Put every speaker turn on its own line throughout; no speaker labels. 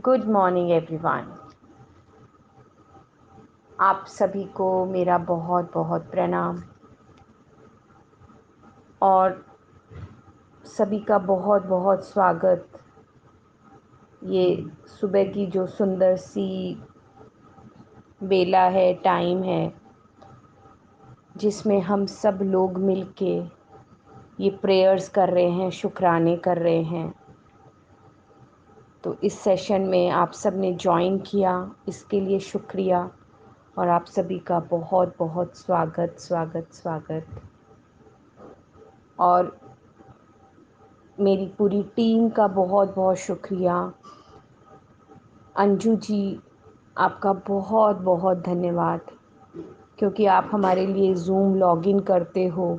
Good morning everyone. आप सभी को मेरा बहुत बहुत प्रणाम और सभी का बहुत बहुत स्वागत। ये सुबह की जो सुंदर सी बेला है, टाइम है, जिसमें हम सब लोग मिलके ये प्रेयर्स कर रहे हैं, शुक्राने कर रहे हैं। तो इस सेशन में आप सब ने ज्वाइन किया, इसके लिए शुक्रिया और आप सभी का बहुत बहुत स्वागत स्वागत स्वागत। और मेरी पूरी टीम का बहुत बहुत शुक्रिया। अंजू जी, आपका बहुत बहुत धन्यवाद, क्योंकि आप हमारे लिए ज़ूम लॉगिन करते हो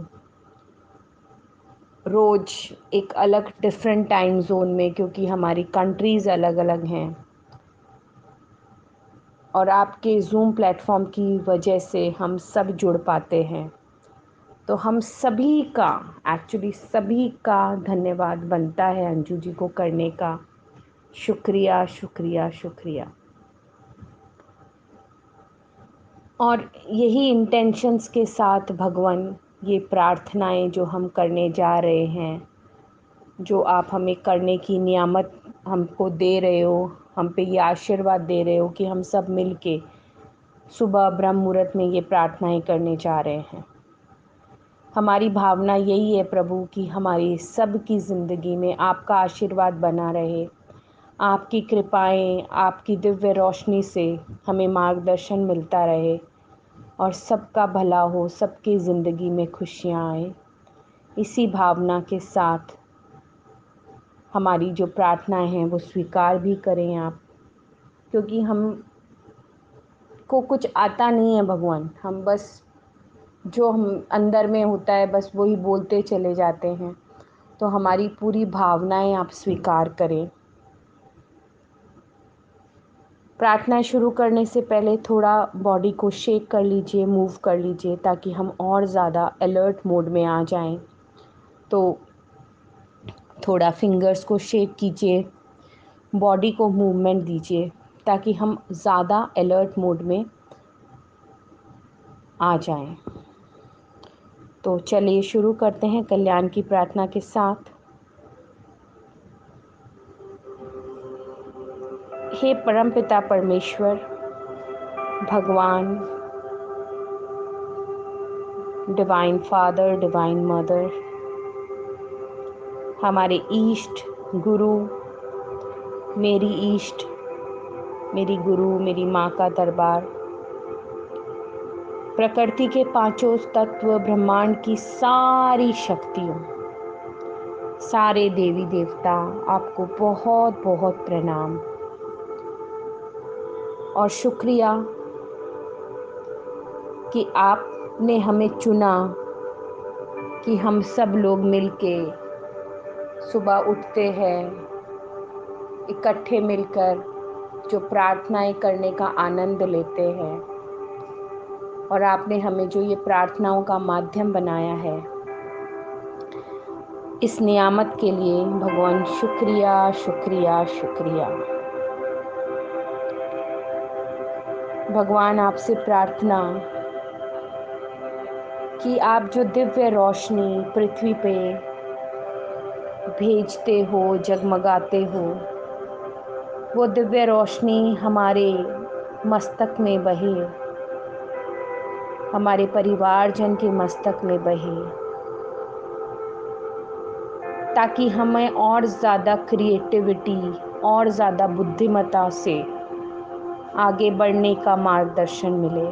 रोज़ एक अलग डिफरेंट टाइम जोन में, क्योंकि हमारी कंट्रीज़ अलग अलग हैं। और आपके ज़ूम प्लेटफॉर्म की वजह से हम सब जुड़ पाते हैं। तो हम सभी का, एक्चुअली सभी का धन्यवाद बनता है अंजू जी को करने का। शुक्रिया शुक्रिया शुक्रिया। और यही इंटेंशंस के साथ भगवान, ये प्रार्थनाएं जो हम करने जा रहे हैं, जो आप हमें करने की नियामत हमको दे रहे हो, हम पे ये आशीर्वाद दे रहे हो कि हम सब मिलके सुबह ब्रह्म मुहूर्त में ये प्रार्थनाएं करने जा रहे हैं। हमारी भावना यही है प्रभु कि हमारी सब की ज़िंदगी में आपका आशीर्वाद बना रहे, आपकी कृपाएं, आपकी दिव्य रोशनी से हमें मार्गदर्शन मिलता रहे और सबका भला हो, सबकी ज़िंदगी में खुशियाँ आए। इसी भावना के साथ हमारी जो प्रार्थनाएं हैं वो स्वीकार भी करें आप, क्योंकि हम को कुछ आता नहीं है भगवान, हम बस जो हम अंदर में होता है बस वही बोलते चले जाते हैं। तो हमारी पूरी भावनाएं आप स्वीकार करें। प्रार्थना शुरू करने से पहले थोड़ा बॉडी को शेक कर लीजिए, मूव कर लीजिए, ताकि हम और ज़्यादा अलर्ट मोड में आ जाएं। तो थोड़ा फिंगर्स को शेक कीजिए, बॉडी को मूवमेंट दीजिए, ताकि हम ज़्यादा अलर्ट मोड में आ जाएं। तो चलिए शुरू करते हैं कल्याण की प्रार्थना के साथ। हे परमपिता परमेश्वर, भगवान, डिवाइन फादर, डिवाइन मदर, हमारे ईष्ट गुरु, मेरी ईष्ट, मेरी गुरु, मेरी माँ का दरबार, प्रकृति के पांचों तत्व, ब्रह्मांड की सारी शक्तियों, सारे देवी देवता, आपको बहुत बहुत प्रणाम और शुक्रिया कि आपने हमें चुना कि हम सब लोग मिलके सुबह उठते हैं, इकट्ठे मिलकर जो प्रार्थनाएं करने का आनंद लेते हैं, और आपने हमें जो ये प्रार्थनाओं का माध्यम बनाया है, इस नियामत के लिए भगवान शुक्रिया शुक्रिया शुक्रिया। भगवान, आपसे प्रार्थना कि आप जो दिव्य रोशनी पृथ्वी पे भेजते हो, जगमगाते हो, वो दिव्य रोशनी हमारे मस्तक में बहे, हमारे परिवारजन के मस्तक में बहे, ताकि हमें और ज़्यादा क्रिएटिविटी और ज़्यादा बुद्धिमत्ता से आगे बढ़ने का मार्गदर्शन मिले।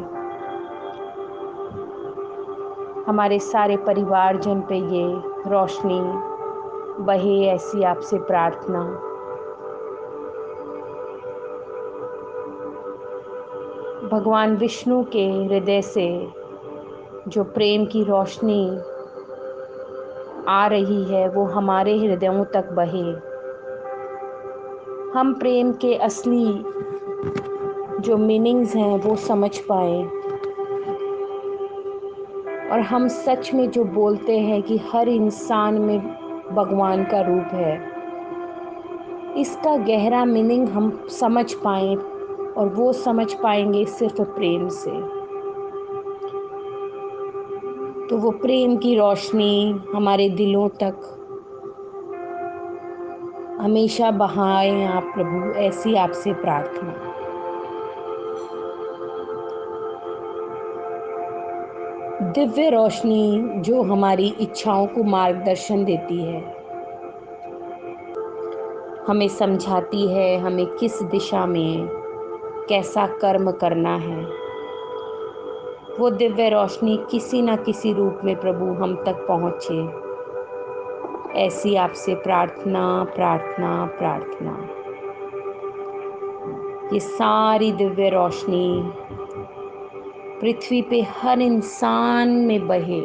हमारे सारे परिवारजन पे ये रोशनी बहे, ऐसी आपसे प्रार्थना। भगवान विष्णु के हृदय से जो प्रेम की रोशनी आ रही है वो हमारे हृदयों तक बहे, हम प्रेम के असली जो मीनिंग्स हैं वो समझ पाए, और हम सच में जो बोलते हैं कि हर इंसान में भगवान का रूप है, इसका गहरा मीनिंग हम समझ पाएं, और वो समझ पाएंगे सिर्फ प्रेम से। तो वो प्रेम की रोशनी हमारे दिलों तक हमेशा बहाएं आप प्रभु, ऐसी आपसे प्रार्थना। दिव्य रोशनी जो हमारी इच्छाओं को मार्गदर्शन देती है, हमें समझाती है हमें किस दिशा में कैसा कर्म करना है। वो दिव्य रोशनी किसी न किसी रूप में प्रभु हम तक पहुँचे, ऐसी आपसे प्रार्थना प्रार्थना प्रार्थना। ये सारी दिव्य रोशनी पृथ्वी पे हर इंसान में बहे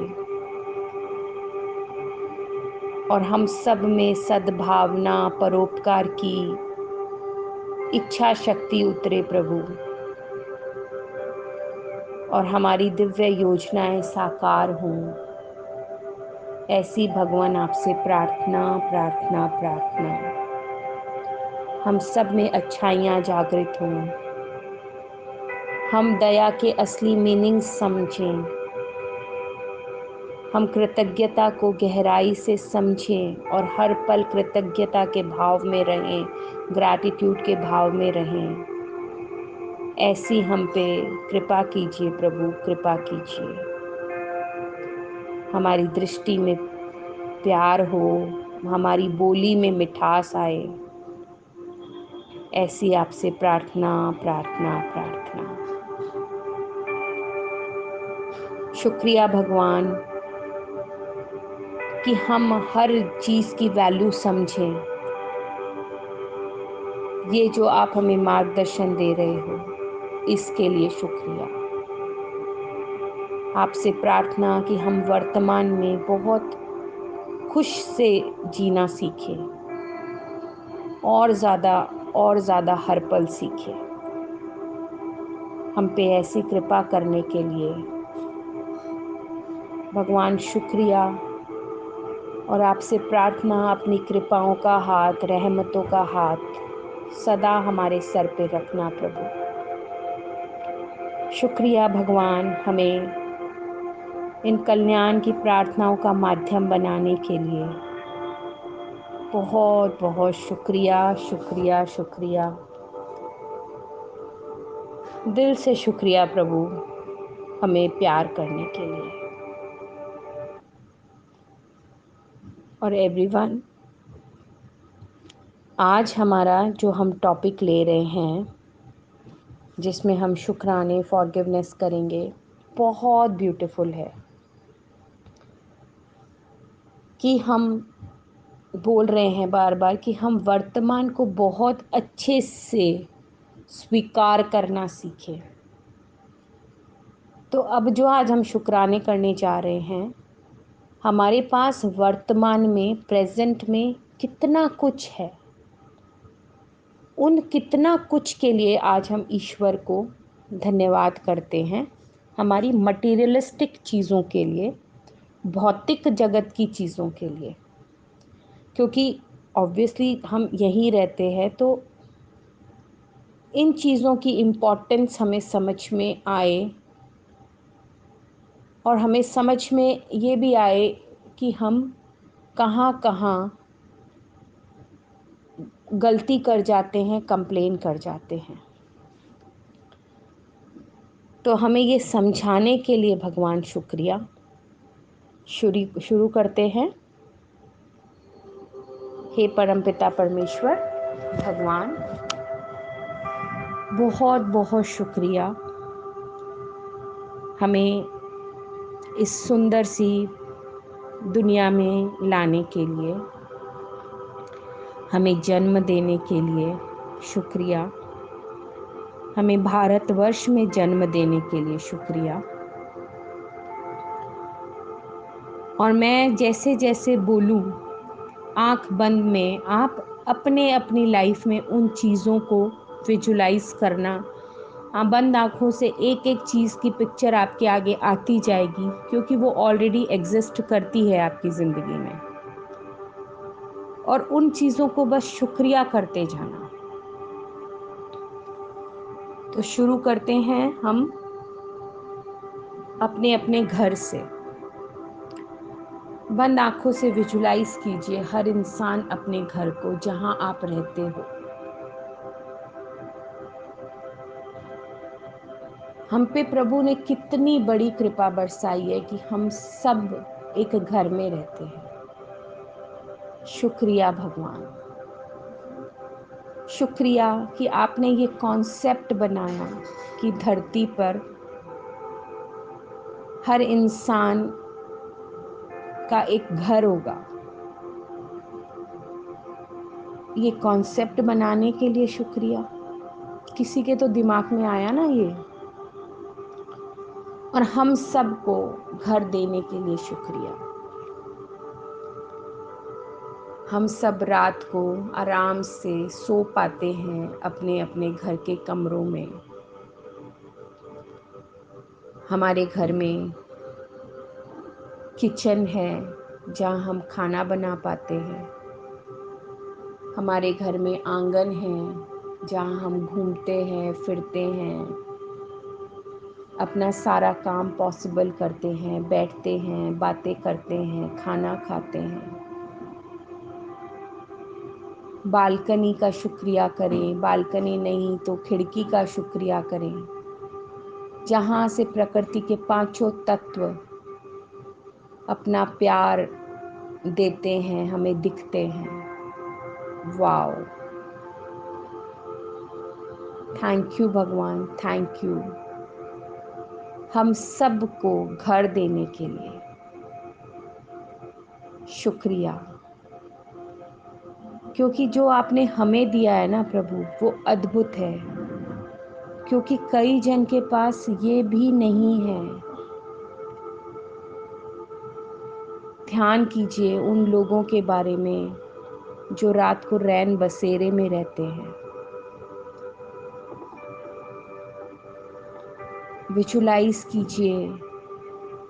और हम सब में सद्भावना, परोपकार की इच्छा शक्ति उतरे प्रभु, और हमारी दिव्य योजनाएं साकार हों, ऐसी भगवान आपसे प्रार्थना प्रार्थना प्रार्थना। हम सब में अच्छाइयाँ जागृत हों, हम दया के असली मीनिंग समझें, हम कृतज्ञता को गहराई से समझें और हर पल कृतज्ञता के भाव में रहें, ग्रैटिट्यूड के भाव में रहें। ऐसी हम पे कृपा कीजिए प्रभु, कृपा कीजिए। हमारी दृष्टि में प्यार हो, हमारी बोली में मिठास आए, ऐसी आपसे प्रार्थना प्रार्थना प्रार्थना। शुक्रिया भगवान कि हम हर चीज़ की वैल्यू समझें। ये जो आप हमें मार्गदर्शन दे रहे हो, इसके लिए शुक्रिया। आपसे प्रार्थना कि हम वर्तमान में बहुत खुश से जीना सीखें, और ज़्यादा हर पल सीखें। हम पे ऐसी कृपा करने के लिए भगवान शुक्रिया, और आपसे प्रार्थना अपनी कृपाओं का हाथ, रहमतों का हाथ सदा हमारे सर पे रखना प्रभु। शुक्रिया भगवान, हमें इन कल्याण की प्रार्थनाओं का माध्यम बनाने के लिए बहुत बहुत शुक्रिया शुक्रिया शुक्रिया, दिल से शुक्रिया प्रभु, हमें प्यार करने के लिए। और एवरीवन, आज हमारा जो हम टॉपिक ले रहे हैं, जिसमें हम शुक्राने, फॉरगिवनेस करेंगे, बहुत ब्यूटीफुल है। कि हम बोल रहे हैं बार बार कि हम वर्तमान को बहुत अच्छे से स्वीकार करना सीखें। तो अब जो आज हम शुक्राने करने जा रहे हैं, हमारे पास वर्तमान में, प्रेजेंट में कितना कुछ है, उन कितना कुछ के लिए आज हम ईश्वर को धन्यवाद करते हैं। हमारी मटीरियलिस्टिक चीज़ों के लिए, भौतिक जगत की चीज़ों के लिए, क्योंकि ऑब्वियसली हम यहीं रहते हैं, तो इन चीज़ों की इम्पोर्टेंस हमें समझ में आए, और हमें समझ में ये भी आए कि हम कहाँ कहाँ गलती कर जाते हैं, कंप्लेन कर जाते हैं। तो हमें ये समझाने के लिए भगवान शुक्रिया। शुरू करते हैं। हे परमपिता परमेश्वर भगवान, बहुत बहुत शुक्रिया हमें इस सुंदर सी दुनिया में लाने के लिए, हमें जन्म देने के लिए शुक्रिया, हमें भारतवर्ष में जन्म देने के लिए शुक्रिया। और मैं जैसे जैसे बोलूं, आँख बंद में आप अपने अपनी लाइफ में उन चीज़ों को विजुलाइज करना। बंद आँखों से एक एक चीज़ की पिक्चर आपके आगे आती जाएगी, क्योंकि वो ऑलरेडी एग्जिस्ट करती है आपकी ज़िंदगी में। और उन चीज़ों को बस शुक्रिया करते जाना। तो शुरू करते हैं हम अपने अपने घर से। बंद आंखों से विजुलाइज कीजिए हर इंसान अपने घर को, जहां आप रहते हो। हम पे प्रभु ने कितनी बड़ी कृपा बरसाई है कि हम सब एक घर में रहते हैं। शुक्रिया भगवान, शुक्रिया कि आपने ये कॉन्सेप्ट बनाया कि धरती पर हर इंसान का एक घर होगा। ये कॉन्सेप्ट बनाने के लिए शुक्रिया। किसी के तो दिमाग में आया ना ये, और हम सबको घर देने के लिए शुक्रिया। हम सब रात को आराम से सो पाते हैं अपने अपने घर के कमरों में। हमारे घर में किचन है जहाँ हम खाना बना पाते हैं। हमारे घर में आंगन है जहाँ हम घूमते हैं, फिरते हैं, अपना सारा काम पॉसिबल करते हैं, बैठते हैं, बातें करते हैं, खाना खाते हैं। बालकनी का शुक्रिया करें, बालकनी नहीं तो खिड़की का शुक्रिया करें, जहाँ से प्रकृति के पांचों तत्व अपना प्यार देते हैं, हमें दिखते हैं। वाओ, थैंक यू भगवान, थैंक यू हम सबको घर देने के लिए शुक्रिया। क्योंकि जो आपने हमें दिया है ना प्रभु, वो अद्भुत है। क्योंकि कई जन के पास ये भी नहीं है। ध्यान कीजिए उन लोगों के बारे में जो रात को रैन बसेरे में रहते हैं। विजुलाइज कीजिए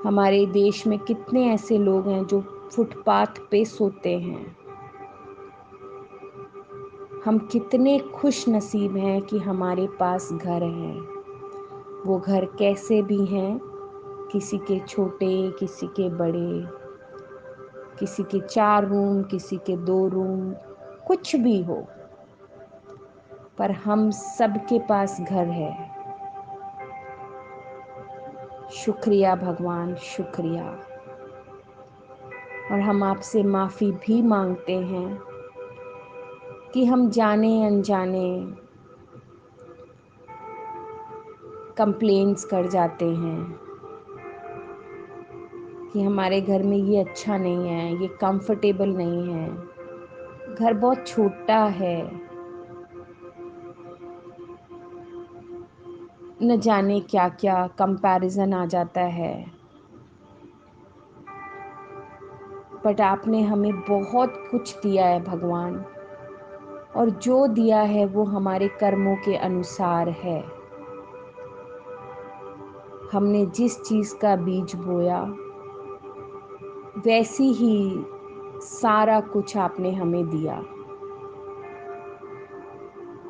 हमारे देश में कितने ऐसे लोग हैं जो फुटपाथ पे सोते हैं। हम कितने खुश नसीब हैं कि हमारे पास घर हैं। वो घर कैसे भी हैं, किसी के छोटे, किसी के बड़े, किसी के 4 रूम, किसी के 2 रूम, कुछ भी हो, पर हम सबके पास घर है। शुक्रिया भगवान, शुक्रिया। और हम आपसे माफ़ी भी मांगते हैं कि हम जाने अनजाने कंप्लेंट्स कर जाते हैं कि हमारे घर में ये अच्छा नहीं है, ये कंफर्टेबल नहीं है, घर बहुत छोटा है, न जाने क्या क्या कंपैरिजन आ जाता है। बट आपने हमें बहुत कुछ दिया है भगवान, और जो दिया है वो हमारे कर्मों के अनुसार है। हमने जिस चीज़ का बीज बोया वैसी ही सारा कुछ आपने हमें दिया।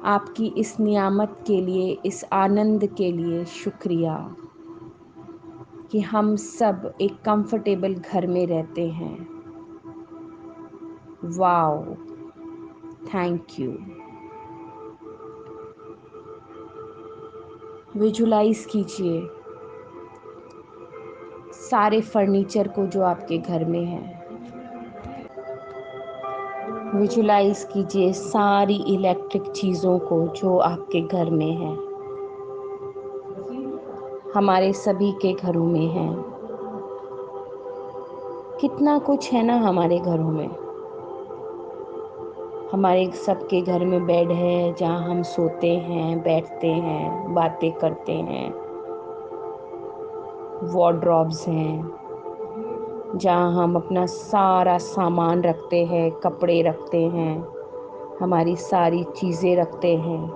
आपकी इस नियामत के लिए, इस आनंद के लिए शुक्रिया कि हम सब एक कंफर्टेबल घर में रहते हैं। Wow, thank you. विजुलाइज कीजिए सारे फर्नीचर को जो आपके घर में है। विजुलाइज कीजिए सारी इलेक्ट्रिक चीज़ों को जो आपके घर में है। हमारे सभी के घरों में है। कितना कुछ है ना हमारे घरों में। हमारे सबके घर में बेड है जहाँ हम सोते हैं, बैठते हैं, बातें करते हैं। वार्डरोब्स हैं जहाँ हम अपना सारा सामान रखते हैं, कपड़े रखते हैं, हमारी सारी चीज़ें रखते हैं।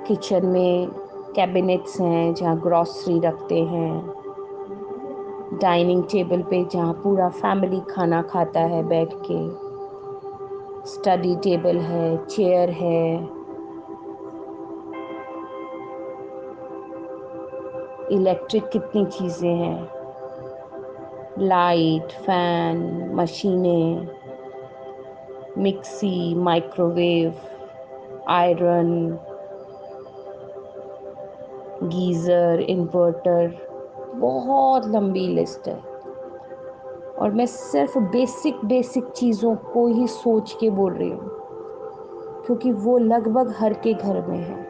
किचन में कैबिनेट्स हैं जहाँ ग्रॉसरी रखते हैं। डाइनिंग टेबल पे जहाँ पूरा फैमिली खाना खाता है बैठ के, स्टडी टेबल है, चेयर है, इलेक्ट्रिक कितनी चीज़ें हैं, लाइट, फैन, मशीनें, mixie, microwave, iron, geyser, inverter, बहुत लंबी लिस्ट है। और मैं सिर्फ बेसिक बेसिक चीज़ों को ही सोच के बोल रही हूँ, क्योंकि वो लगभग हर के घर में है।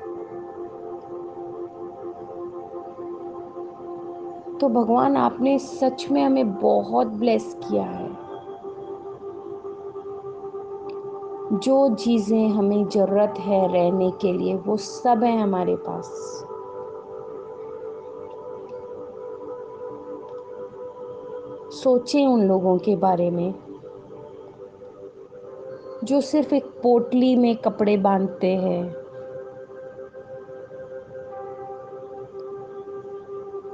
तो भगवान, आपने सच में हमें बहुत ब्लेस किया है। जो चीज़ें हमें ज़रूरत है रहने के लिए, वो सब है हमारे पास। सोचें उन लोगों के बारे में जो सिर्फ एक पोटली में कपड़े बांधते हैं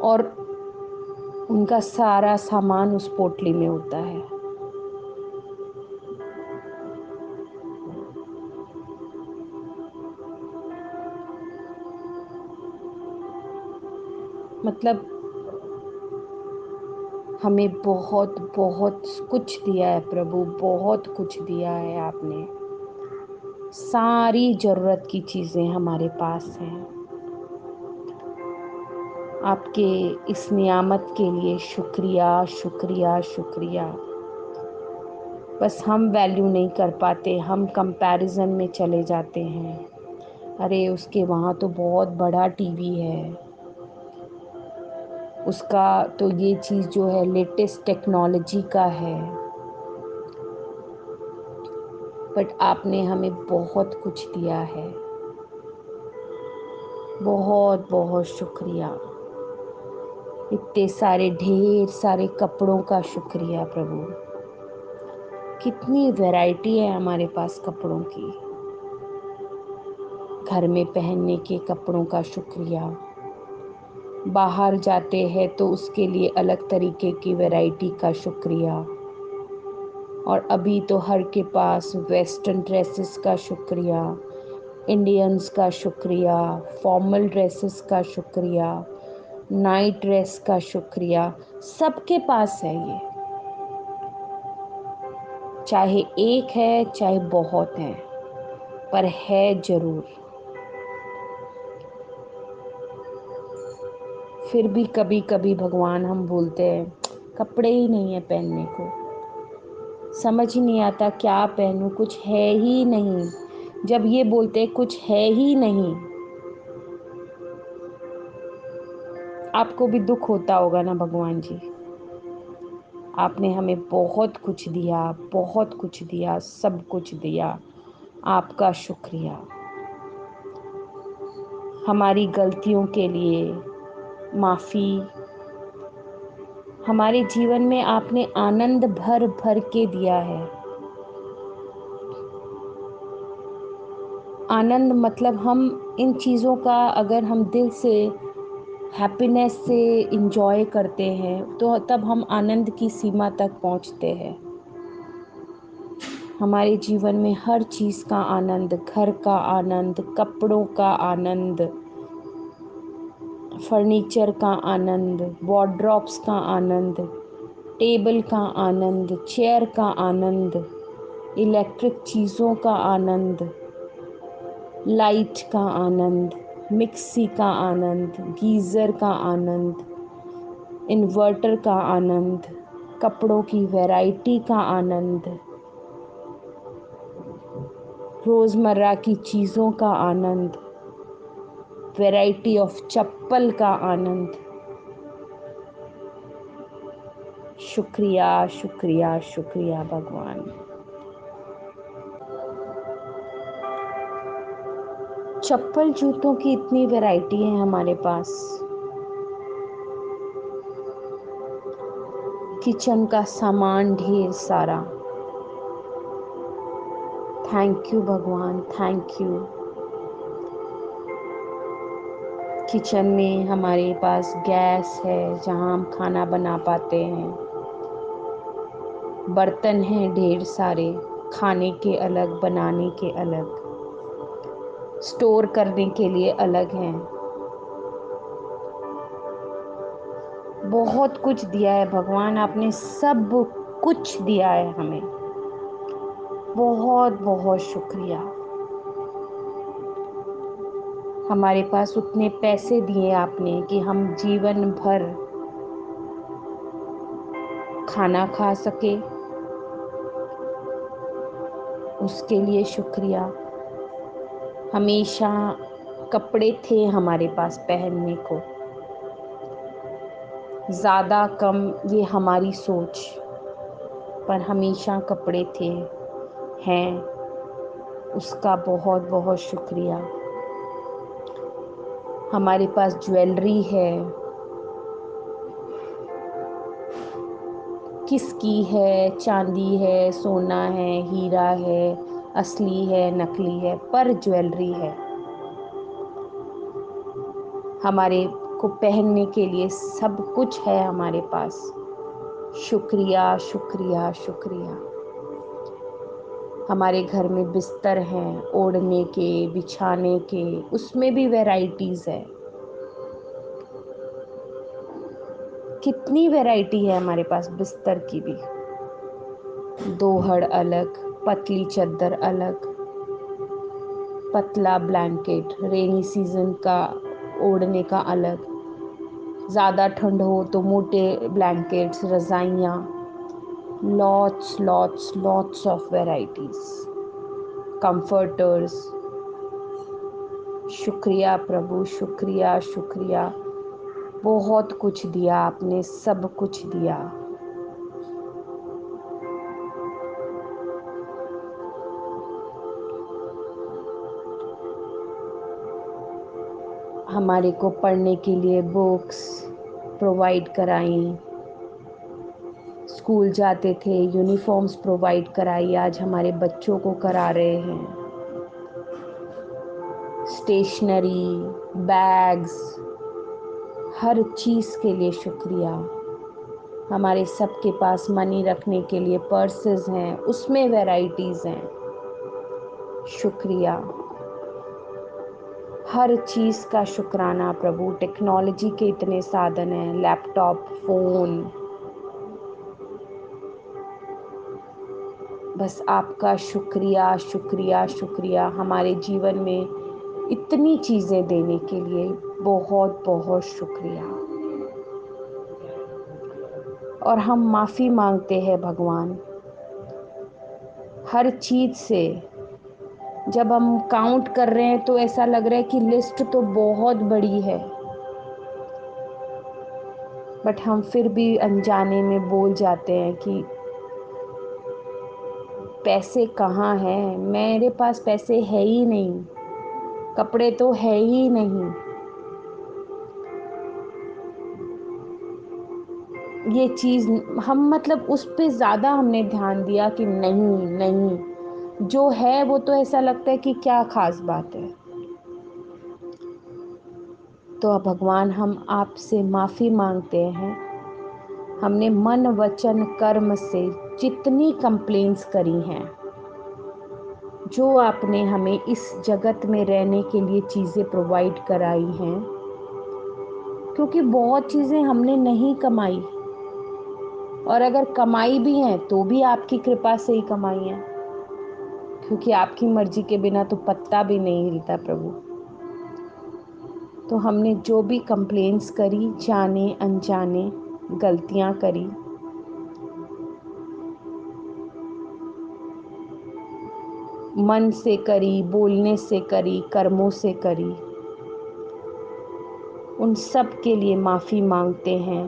और उनका सारा सामान उस पोटली में होता है। मतलब हमें बहुत बहुत कुछ दिया है प्रभु, बहुत कुछ दिया है आपने। सारी ज़रूरत की चीज़ें हमारे पास हैं। आपके इस नियामत के लिए शुक्रिया, शुक्रिया, शुक्रिया। बस हम वैल्यू नहीं कर पाते, हम कंपैरिजन में चले जाते हैं। अरे उसके वहाँ तो बहुत बड़ा टीवी है, उसका तो ये चीज़ जो है लेटेस्ट टेक्नोलॉजी का है। बट आपने हमें बहुत कुछ दिया है। बहुत बहुत शुक्रिया। इतने सारे ढेर सारे कपड़ों का शुक्रिया प्रभु। कितनी वैरायटी है हमारे पास कपड़ों की। घर में पहनने के कपड़ों का शुक्रिया, बाहर जाते हैं तो उसके लिए अलग तरीके की वैरायटी का शुक्रिया। और अभी तो हर के पास वेस्टर्न ड्रेसेस का शुक्रिया, इंडियंस का शुक्रिया, फॉर्मल ड्रेसेस का शुक्रिया, नाइट ड्रेस का शुक्रिया। सबके पास है ये, चाहे एक है चाहे बहुत है, पर है ज़रूर। फिर भी कभी कभी भगवान हम बोलते हैं कपड़े ही नहीं है पहनने को, समझ ही नहीं आता क्या पहनूं, कुछ है ही नहीं। जब ये बोलते कुछ है ही नहीं, आपको भी दुख होता होगा ना भगवान जी। आपने हमें बहुत कुछ दिया, बहुत कुछ दिया, सब कुछ दिया। आपका शुक्रिया। हमारी गलतियों के लिए माफ़ी। हमारे जीवन में आपने आनंद भर भर के दिया है। आनंद मतलब हम इन चीज़ों का अगर हम दिल से हैप्पीनेस से इंजॉय करते हैं तो तब हम आनंद की सीमा तक पहुंचते हैं। हमारे जीवन में हर चीज़ का आनंद, घर का आनंद, कपड़ों का आनंद, फर्नीचर का आनंद, वॉर्डरोब्स का आनंद, टेबल का आनंद, चेयर का आनंद, इलेक्ट्रिक चीज़ों का आनंद, लाइट का आनंद, मिक्सी का आनंद, गीज़र का आनंद, इन्वर्टर का आनंद, कपड़ों की वैरायटी का आनंद, रोज़मर्रा की चीज़ों का आनंद, वैरायटी ऑफ चप्पल का आनंद। शुक्रिया, शुक्रिया, शुक्रिया भगवान। चप्पल जूतों की इतनी वैरायटी है हमारे पास। किचन का सामान ढेर सारा। थैंक यू भगवान, थैंक यू। किचन में हमारे पास गैस है जहाँ हम खाना बना पाते हैं। बर्तन हैं ढेर सारे, खाने के अलग, बनाने के अलग, स्टोर करने के लिए अलग हैं। बहुत कुछ दिया है भगवान, आपने सब कुछ दिया है हमें। बहुत बहुत शुक्रिया। हमारे पास उतने पैसे दिए आपने कि हम जीवन भर खाना खा सके, उसके लिए शुक्रिया। हमेशा कपड़े थे हमारे पास पहनने को, ज़्यादा कम ये हमारी सोच, पर हमेशा कपड़े थे, हैं, उसका बहुत बहुत शुक्रिया। हमारे पास ज्वेलरी है, किसकी है, चांदी है, सोना है, हीरा है, असली है, नकली है, पर ज्वेलरी है। हमारे को पहनने के लिए सब कुछ है हमारे पास। शुक्रिया शुक्रिया शुक्रिया। हमारे घर में बिस्तर हैं ओढ़ने के, बिछाने के, उसमें भी वैरायटीज़ है। कितनी वैरायटी है हमारे पास बिस्तर की भी। दोहड़ अलग, पतली चादर अलग, पतला ब्लैंकेट, रेनी सीजन का ओढ़ने का अलग, ज़्यादा ठंड हो तो मोटे ब्लैंकेट्स, रज़ाइयाँ, lots lots lots of varieties, comforters. शुक्रिया प्रभु, शुक्रिया शुक्रिया। बहुत कुछ दिया आपने, सब कुछ दिया। हमारे को पढ़ने के लिए बुक्स प्रोवाइड कराई, स्कूल जाते थे यूनिफॉर्म्स प्रोवाइड कराई, आज हमारे बच्चों को करा रहे हैं। स्टेशनरी, बैग्स, हर चीज़ के लिए शुक्रिया। हमारे सबके पास मनी रखने के लिए पर्सेस हैं, उसमें वैरायटीज़ हैं। शुक्रिया। हर चीज़ का शुक्राना प्रभु। टेक्नोलॉजी के इतने साधन हैं, लैपटॉप, फ़ोन, बस आपका शुक्रिया शुक्रिया शुक्रिया हमारे जीवन में इतनी चीज़ें देने के लिए। बहुत बहुत शुक्रिया। और हम माफ़ी मांगते हैं भगवान हर चीज़ से। जब हम काउंट कर रहे हैं तो ऐसा लग रहा है कि लिस्ट तो बहुत बड़ी है, बट हम फिर भी अनजाने में बोल जाते हैं कि पैसे कहाँ हैं, मेरे पास पैसे है ही नहीं, कपड़े तो है ही नहीं। ये चीज़ हम मतलब उस पे ज़्यादा हमने ध्यान दिया कि नहीं नहीं, जो है वो तो ऐसा लगता है कि क्या ख़ास बात है। तो अब भगवान हम आपसे माफ़ी मांगते हैं। हमने मन वचन कर्म से जितनी कंप्लेंट्स करी हैं, जो आपने हमें इस जगत में रहने के लिए चीज़ें प्रोवाइड कराई हैं, क्योंकि बहुत चीज़ें हमने नहीं कमाई, और अगर कमाई भी हैं तो भी आपकी कृपा से ही कमाई हैं, क्योंकि आपकी मर्जी के बिना तो पत्ता भी नहीं हिलता प्रभु। तो हमने जो भी कंप्लेंट्स करी, जाने अनजाने गलतियां करी, मन से करी, बोलने से करी, कर्मों से करी, उन सब के लिए माफ़ी मांगते हैं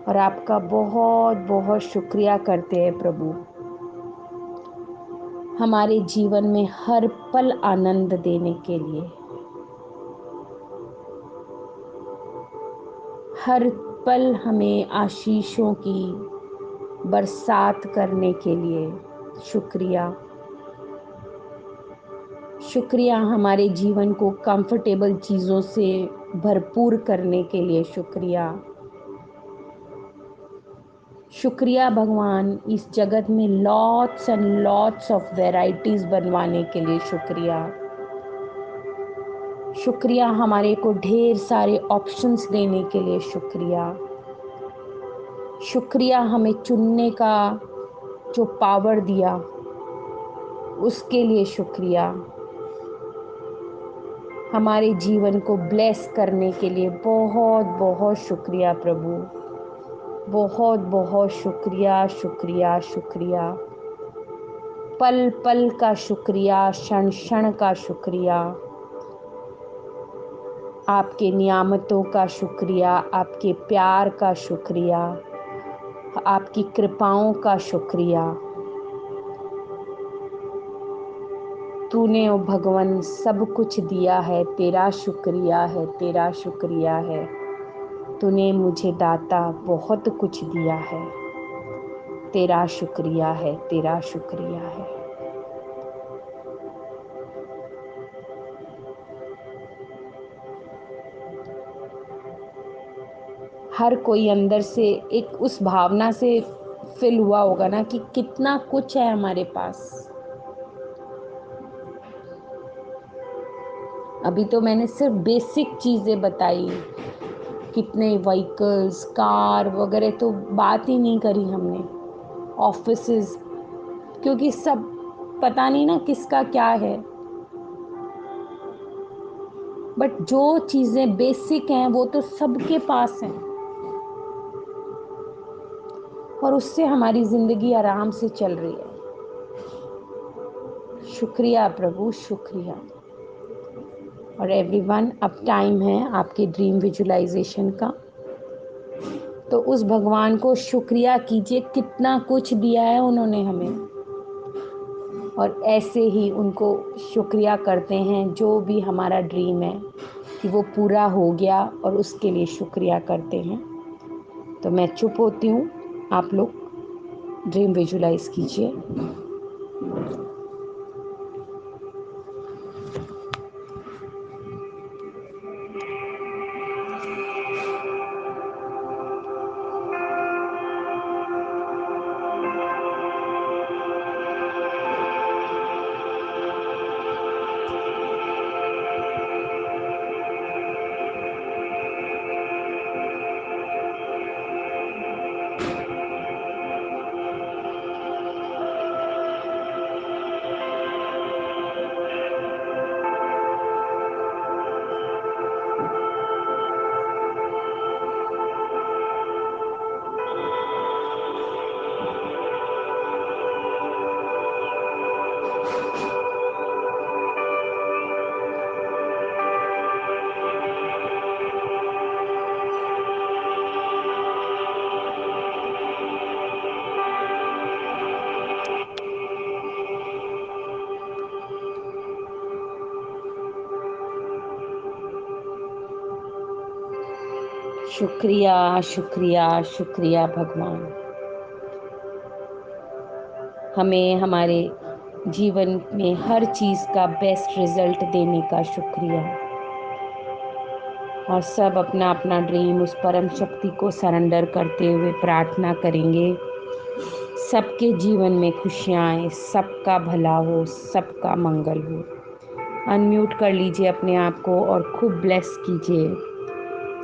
और आपका बहुत बहुत शुक्रिया करते हैं प्रभु, हमारे जीवन में हर पल आनंद देने के लिए, हर पल हमें आशीषों की बरसात करने के लिए शुक्रिया। शुक्रिया हमारे जीवन को कंफर्टेबल चीज़ों से भरपूर करने के लिए शुक्रिया। शुक्रिया भगवान इस जगत में lots and lots of varieties बनवाने के लिए शुक्रिया। शुक्रिया हमारे को ढेर सारे ऑप्शंस देने के लिए शुक्रिया। शुक्रिया हमें चुनने का जो पावर दिया उसके लिए शुक्रिया। हमारे जीवन को ब्लेस करने के लिए बहुत बहुत शुक्रिया प्रभु, बहुत बहुत शुक्रिया शुक्रिया शुक्रिया। पल पल का शुक्रिया, क्षण क्षण का शुक्रिया। आपके नियामतों का शुक्रिया, आपके प्यार का शुक्रिया, आपकी कृपाओं का शुक्रिया। तूने ओ भगवान सब कुछ दिया है, तेरा शुक्रिया है, तेरा शुक्रिया है। तूने मुझे दाता बहुत कुछ दिया है, तेरा शुक्रिया है, तेरा शुक्रिया है। हर कोई अंदर से एक उस भावना से फिल हुआ होगा ना कि कितना कुछ है हमारे पास। अभी तो मैंने सिर्फ बेसिक चीज़ें बताई, कितने व्हीकल्स, कार वगैरह तो बात ही नहीं करी हमने, ऑफिसेस, क्योंकि सब पता नहीं ना किसका क्या है। बट जो चीज़ें बेसिक हैं वो तो सबके पास हैं और उससे हमारी ज़िंदगी आराम से चल रही है। शुक्रिया प्रभु, शुक्रिया। और एवरीवन, अब टाइम है आपके ड्रीम विजुअलाइजेशन का। तो उस भगवान को शुक्रिया कीजिए, कितना कुछ दिया है उन्होंने हमें, और ऐसे ही उनको शुक्रिया करते हैं जो भी हमारा ड्रीम है कि वो पूरा हो गया, और उसके लिए शुक्रिया करते हैं। तो मैं चुप होती हूँ, आप लोग ड्रीम विजुअलाइज कीजिए। शुक्रिया शुक्रिया शुक्रिया भगवान, हमें हमारे जीवन में हर चीज़ का बेस्ट रिजल्ट देने का शुक्रिया। और सब अपना अपना ड्रीम उस परम शक्ति को सरेंडर करते हुए प्रार्थना करेंगे, सबके जीवन में खुशियाँ आए, सबका भला हो, सबका मंगल हो। अनम्यूट कर लीजिए अपने आप को और खूब ब्लेस कीजिए।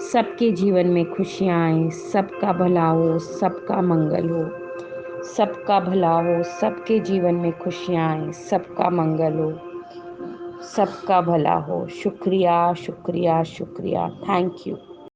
सबके जीवन में खुशियाँ आए, सबका भला हो, सबका मंगल हो, सबका भला हो, सबके जीवन में खुशियाँ आए, सबका मंगल हो, सबका भला हो। शुक्रिया शुक्रिया शुक्रिया, थैंक यू।